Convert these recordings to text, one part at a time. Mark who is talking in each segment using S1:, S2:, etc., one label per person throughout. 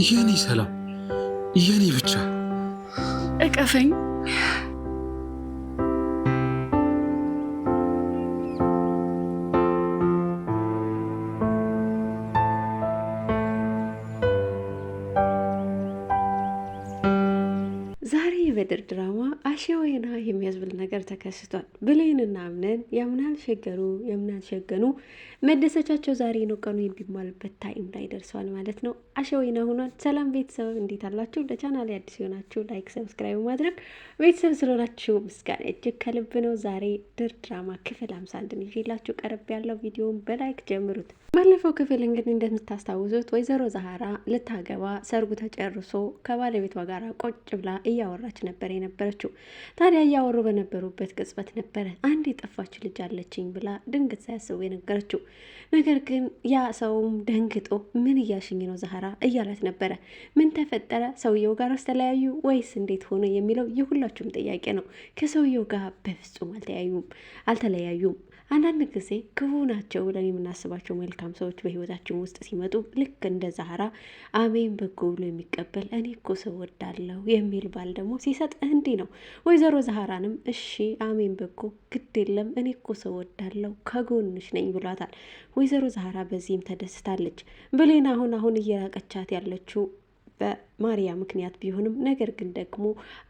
S1: የኔ ሰላም፣ የኔ ብቻ
S2: እቀፈኝ። ዛሬ የበድር ድራማ አሸወይና የሚያስብል ነገር ተከስቷል። ብሌንና አምነን ያምናል ሸገሩ ያምናል ሸገኑ መደሰቻቸው ዛሬ ነው። ቀኑ የሚባልበት ታይም ላይ ደርሰዋል ማለት ነው። አሸወይና ሆኗል። ሰላም ቤተሰብ እንዴት አላችሁ? ለቻናሌ አዲስ የሆናችሁ ላይክ፣ ሰብስክራይብ ማድረግ ቤተሰብ ስለሆናችሁ ምስጋና እጅግ ከልብ ነው። ዛሬ ድር ድራማ ክፍል 51 ይዤላችሁ ቀረብ ያለው ቪዲዮውን በላይክ ጀምሩት። ባለፈው ክፍል እንግዲህ እንደምታስታውሱት ወይዘሮ ዛህራ ልታገባ ሰርጉ ተጨርሶ ከባለቤቷ ጋር ቆጭ ብላ እያወራች ነበር የነበረችው። ታዲያ እያወሩ በነበሩበት ቅጽበት ነበረ አንድ የጠፋች ልጅ አለችኝ ብላ ድንገት ሳያስቡ የነገረችው። ነገር ግን ያ ሰውም ደንግጦ ምን እያሽኝ ነው ዛህራ እያላት ነበረ። ምን ተፈጠረ? ሰውየው ጋር አስተለያዩ ወይስ እንዴት ሆነ የሚለው የሁላችሁም ጥያቄ ነው። ከሰውየው ጋር በፍጹም አልተለያዩም። አንዳንድ ጊዜ ክፉ ናቸው ብለን የምናስባቸው መልካም ሰዎች በህይወታችን ውስጥ ሲመጡ ልክ እንደ ዛህራ አሜን በጎ ብሎ የሚቀበል እኔ እኮ ሰው ወዳለሁ የሚል ባል ደግሞ ሲሰጥ እንዲህ ነው። ወይዘሮ ዛህራንም እሺ አሜን በጎ ግድ የለም እኔ እኮ ሰው ወዳለሁ ከጎንሽ ነኝ ብሏታል። ወይዘሮ ዛህራ በዚህም ተደስታለች። ብሌን አሁን እየራቀቻት ያለችው በማሪያ ምክንያት ቢሆንም ነገር ግን ደግሞ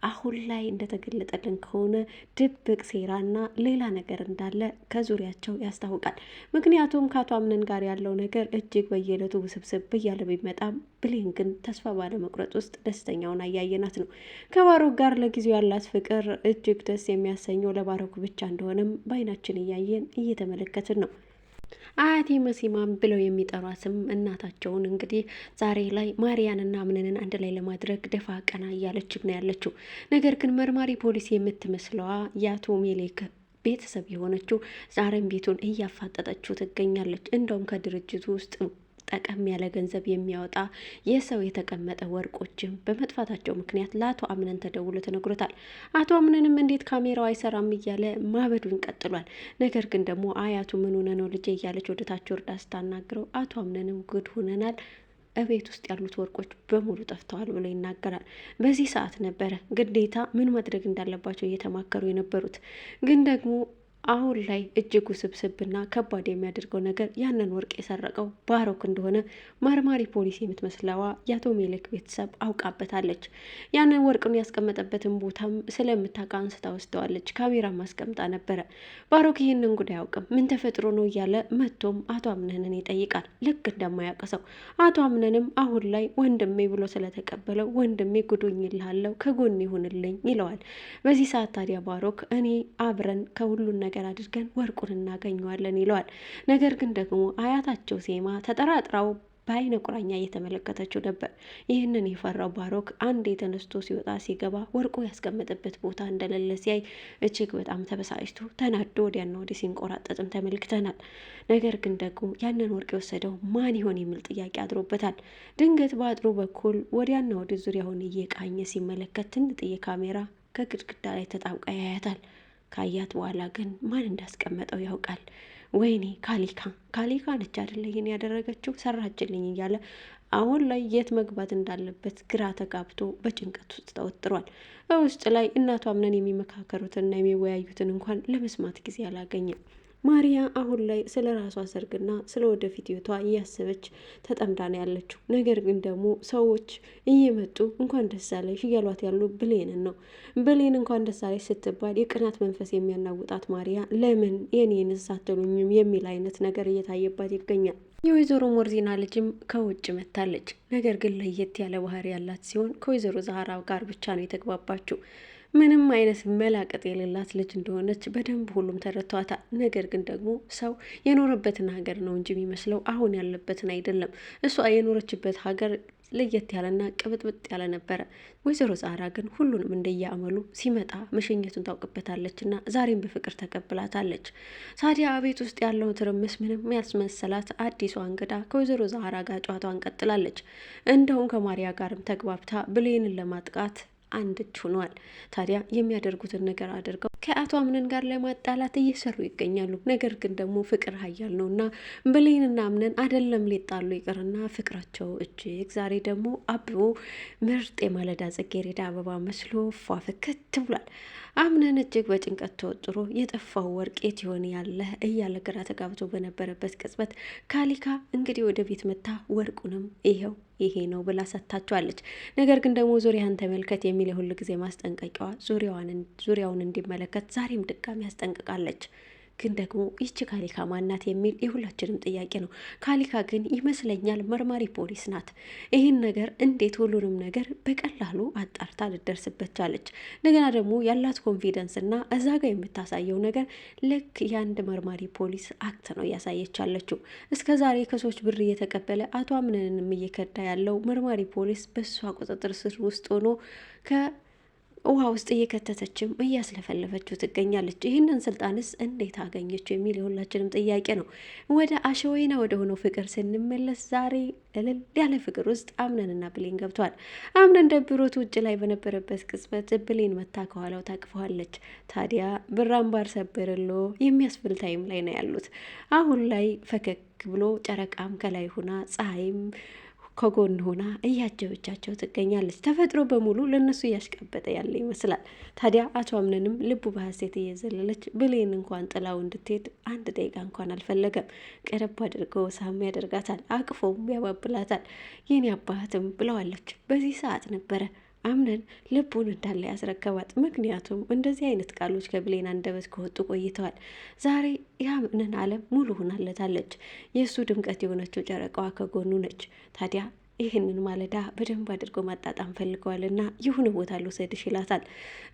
S2: አሁን ላይ እንደተገለጠልን ከሆነ ድብቅ ሴራና ሌላ ነገር እንዳለ ከዙሪያቸው ያስታውቃል። ምክንያቱም ከአቶ አምነን ጋር ያለው ነገር እጅግ በየዕለቱ ውስብስብ እያለ ቢመጣም ብሌን ግን ተስፋ ባለመቁረጥ ውስጥ ደስተኛውን አያየናት ነው። ከባሮክ ጋር ለጊዜው ያላት ፍቅር እጅግ ደስ የሚያሰኘው ለባሮክ ብቻ እንደሆነም በአይናችን እያየን እየተመለከትን ነው። አያቴ መሲማም ብለው የሚጠሯትም እናታቸውን እንግዲህ ዛሬ ላይ ማሪያንና አምነንን አንድ ላይ ለማድረግ ደፋ ቀና እያለችም ነው ያለችው። ነገር ግን መርማሪ ፖሊስ የምትመስለዋ የአቶ ሜሌክ ቤተሰብ የሆነችው ዛሬም ቤቱን እያፋጠጠችው ትገኛለች። እንደውም ከድርጅቱ ውስጥ ጠቀም ያለ ገንዘብ የሚያወጣ የሰው የተቀመጠ ወርቆችም በመጥፋታቸው ምክንያት ለአቶ አምነን ተደውሎ ተነግሮታል። አቶ አምነንም እንዴት ካሜራው አይሰራም እያለ ማበዱን ቀጥሏል። ነገር ግን ደግሞ አያቱ ምን ሆነ ነው ልጄ እያለች ወደ ታች ወርዳ ስታናግረው አቶ አምነንም ጉድ ሆነናል እቤት ውስጥ ያሉት ወርቆች በሙሉ ጠፍተዋል ብሎ ይናገራል። በዚህ ሰዓት ነበረ ግዴታ ምን ማድረግ እንዳለባቸው እየተማከሩ የነበሩት። ግን ደግሞ አሁን ላይ እጅግ ውስብስብና ከባድ የሚያደርገው ነገር ያንን ወርቅ የሰረቀው ባሮክ እንደሆነ መርማሪ ፖሊስ የምትመስለዋ የአቶ ሜሌክ ቤተሰብ አውቃበታለች። ያንን ወርቅን ያስቀመጠበትን ቦታም ስለምታውቅ አንስታ ወስደዋለች። ካሜራ ማስቀምጣ ነበረ። ባሮክ ይህንን ጉዳይ አያውቅም። ምን ተፈጥሮ ነው እያለ መጥቶም አቶ አምነንን ይጠይቃል። ልክ እንደማያውቅ ሰው አቶ አምነንም አሁን ላይ ወንድሜ ብሎ ስለተቀበለው ወንድሜ ጉዶኝልሃለሁ ከጎን ይሁንልኝ ይለዋል። በዚህ ሰዓት ታዲያ ባሮክ እኔ አብረን ከሁሉን ነገር አድርገን ወርቁን እናገኘዋለን ይለዋል። ነገር ግን ደግሞ አያታቸው ሴማ ተጠራጥራው በአይነ ቁራኛ እየተመለከተችው ነበር። ይህንን የፈራው ባሮክ አንድ የተነስቶ ሲወጣ ሲገባ ወርቁ ያስቀመጠበት ቦታ እንደሌለ ሲያይ እጅግ በጣም ተበሳጭቶ ተናዶ ወዲያና ወዲህ ሲንቆራጠጥም ተመልክተናል። ነገር ግን ደግሞ ያንን ወርቅ የወሰደው ማን ይሆን የሚል ጥያቄ አድሮበታል። ድንገት በአጥሩ በኩል ወዲያና ወዲህ ዙሪያውን እየቃኘ ሲመለከት ትንጥዬ ካሜራ ከግድግዳ ላይ ተጣብቃ ያያታል። ካያት በኋላ ግን ማን እንዳስቀመጠው ያውቃል። ወይኔ ካሊካ ነች አይደለ ይህን ያደረገችው ሰራችልኝ እያለ አሁን ላይ የት መግባት እንዳለበት ግራ ተጋብቶ በጭንቀት ውስጥ ተወጥሯል። በውስጥ ላይ እናቷ አምነን የሚመካከሩትንና የሚወያዩትን እንኳን ለመስማት ጊዜ አላገኘም። ማሪያ አሁን ላይ ስለ ራሷ ሰርግና ስለ ወደፊት ህይወቷ እያሰበች ተጠምዳ ነው ያለችው። ነገር ግን ደግሞ ሰዎች እየመጡ እንኳን ደስ አለሽ እያሏት ያሉ ብሌንን ነው። ብሌን እንኳን ደስ አለሽ ስትባል የቅናት መንፈስ የሚያናውጣት ማሪያ ለምን የኔን ሳትሉኝም የሚል አይነት ነገር እየታየባት ይገኛል። የወይዘሮ ሞርዚና ልጅም ከውጭ መታለች። ነገር ግን ለየት ያለ ባህሪ ያላት ሲሆን ከወይዘሮ ዛህራ ጋር ብቻ ነው የተግባባችው። ምንም አይነት መላቀጥ የሌላት ልጅ እንደሆነች በደንብ ሁሉም ተረድቷታል። ነገር ግን ደግሞ ሰው የኖረበትን ሀገር ነው እንጂ የሚመስለው አሁን ያለበትን አይደለም። እሷ የኖረችበት ሀገር ለየት ያለና ቅብጥብጥ ያለ ነበረ። ወይዘሮ ዛህራ ግን ሁሉንም እንደየአመሉ ሲመጣ መሸኘቱን ታውቅበታለች እና ዛሬም በፍቅር ተቀብላታለች። ታዲያ ቤት ውስጥ ያለው ትርምስ ምንም ያስመሰላት አዲሷ እንግዳ ከወይዘሮ ዛህራ ጋር ጨዋታዋን ቀጥላለች። እንደውም ከማሪያ ጋርም ተግባብታ ብሌንን ለማጥቃት አንድ እጅ ሆነዋል። ታዲያ የሚያደርጉትን ነገር አድርገው ከአቶ አምነን ጋር ለማጣላት እየሰሩ ይገኛሉ። ነገር ግን ደግሞ ፍቅር ሀያል ነው እና ብሌንና አምነን አይደለም ሊጣሉ ይቅርና ፍቅራቸው እጅግ ዛሬ ደግሞ አብቦ ምርጥ የማለዳ ጽጌረዳ አበባ መስሎ ፏፍክት ብሏል። አምነን እጅግ በጭንቀት ተወጥሮ የጠፋው ወርቅ የት ይሆን ያለ እያለ ግራ ተጋብቶ በነበረበት ቅጽበት ካሊካ እንግዲህ ወደ ቤት መታ ወርቁንም ይሄው ይሄ ነው ብላ ሰጥታቸዋለች። ነገር ግን ደግሞ ዙሪያን ተመልከት የሚል የሁል ጊዜ ማስጠንቀቂያዋ ዙሪያውን እንዲመለከት ዛሬም ድጋሚ ያስጠንቅቃለች። ግን ደግሞ ይቺ ካሊካ ማናት የሚል የሁላችንም ጥያቄ ነው። ካሊካ ግን ይመስለኛል መርማሪ ፖሊስ ናት። ይህን ነገር እንዴት ሁሉንም ነገር በቀላሉ አጣርታ ልደርስበት ቻለች? እንደገና ደግሞ ያላት ኮንፊደንስ እና እዛ ጋር የምታሳየው ነገር ልክ የአንድ መርማሪ ፖሊስ አክት ነው እያሳየች ያለችው። እስከ ዛሬ ከሰዎች ብር እየተቀበለ አቶ አምነንም እየከዳ ያለው መርማሪ ፖሊስ በእሷ ቁጥጥር ስር ውስጥ ሆኖ ውሃ ውስጥ እየከተተችም እያስለፈለፈችው ትገኛለች። ይህንን ስልጣንስ እንዴት አገኘችው የሚል የሁላችንም ጥያቄ ነው። ወደ አሸወይና ወደ ሆነው ፍቅር ስንመለስ ዛሬ እልል ያለ ፍቅር ውስጥ አምነንና ብሌን ገብተዋል። አምነን ደብሮት ውጭ ላይ በነበረበት ቅጽበት ብሌን መታ ከኋላው ታቅፈዋለች። ታዲያ ብር አምባር ሰብርሎ የሚያስብል ታይም ላይ ነው ያሉት። አሁን ላይ ፈገግ ብሎ ጨረቃም ከላይ ሁና ፀሐይም ከጎን ሆና እያጀበቻቸው ትገኛለች። ተፈጥሮ በሙሉ ለእነሱ እያሽቀበጠ ያለ ይመስላል። ታዲያ አቶ አምነንም ልቡ በሀሴት እየዘለለች ብሌን እንኳን ጥላው እንድትሄድ አንድ ደቂቃ እንኳን አልፈለገም። ቀረብ አድርገው ሳም ያደርጋታል፣ አቅፎም ያባብላታል። የኔ አባትም ብለዋለች። በዚህ ሰዓት ነበረ አምነን ልቡን እንዳለ ያስረከባት። ምክንያቱም እንደዚህ አይነት ቃሎች ከብሌን አንደበት ከወጡ ቆይተዋል። ዛሬ የአምነን ዓለም ሙሉ ሆናለታለች። የእሱ ድምቀት የሆነችው ጨረቃዋ ከጎኑ ነች። ታዲያ ይህንን ማለዳ በደንብ አድርገው ማጣጣም ፈልገዋልና የሆነ ቦታ ልውሰድሽ ይላታል።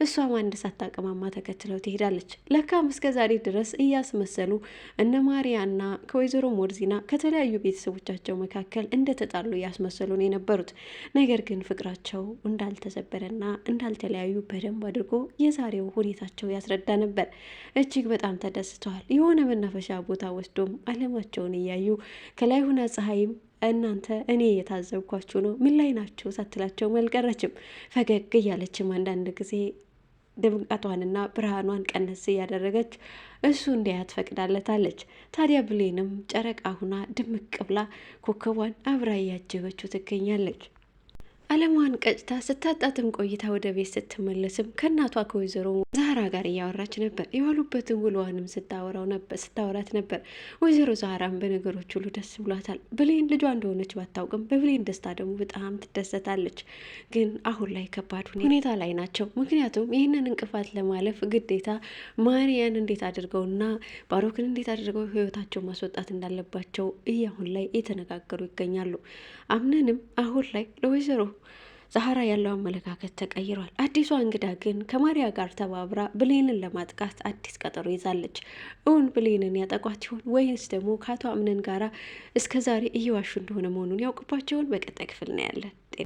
S2: እሷም አንድ ሳታቅማማ ተከትለው ትሄዳለች። ለካም እስከ ዛሬ ድረስ እያስመሰሉ እነ ማሪያና ከወይዘሮ ሞርዚና ከተለያዩ ቤተሰቦቻቸው መካከል እንደተጣሉ እያስመሰሉ ነው የነበሩት። ነገር ግን ፍቅራቸው እንዳልተሰበረና እንዳልተለያዩ በደንብ አድርጎ የዛሬው ሁኔታቸው ያስረዳ ነበር። እጅግ በጣም ተደስተዋል። የሆነ መናፈሻ ቦታ ወስዶም አለማቸውን እያዩ ከላይ ሁና ፀሐይም እናንተ እኔ የታዘብኳችሁ ነው ምን ላይ ናቸው ሳትላቸው አልቀረችም። ፈገግ እያለችም አንዳንድ ጊዜ ድምቀቷንና ብርሃኗን ቀነስ እያደረገች እሱ እንዲያያት ፈቅዳለታለች። ታዲያ ብሌንም ጨረቃ ሁና ድምቅ ብላ ኮከቧን አብራ እያጀበችው ትገኛለች። አለሟን ቀጭታ ስታጣትም ቆይታ ወደ ቤት ስትመለስም ከእናቷ ከወይዘሮ ዛህራ ጋር እያወራች ነበር። የዋሉበትን ውሎዋንም ስታወራት ነበር። ወይዘሮ ዛህራም በነገሮች ሁሉ ደስ ብሏታል። ብሌን ልጇ እንደሆነች ባታውቅም በብሌን ደስታ ደግሞ በጣም ትደሰታለች። ግን አሁን ላይ ከባድ ሁኔታ ላይ ናቸው። ምክንያቱም ይህንን እንቅፋት ለማለፍ ግዴታ ማሪያን እንዴት አድርገውና ባሮክን እንዴት አድርገው ህይወታቸው ማስወጣት እንዳለባቸው አሁን ላይ የተነጋገሩ ይገኛሉ። አምነንም አሁን ላይ ለወይዘሮ ዛህራ ያለው አመለካከት ተቀይሯል። አዲሷ እንግዳ ግን ከማሪያ ጋር ተባብራ ብሌንን ለማጥቃት አዲስ ቀጠሮ ይዛለች። እውን ብሌንን ያጠቋት ይሆን ወይንስ ደግሞ ከአቶ አምነን ጋራ እስከዛሬ እየዋሹ እንደሆነ መሆኑን ያውቅባቸውን? በቀጣይ ክፍል እናያለን።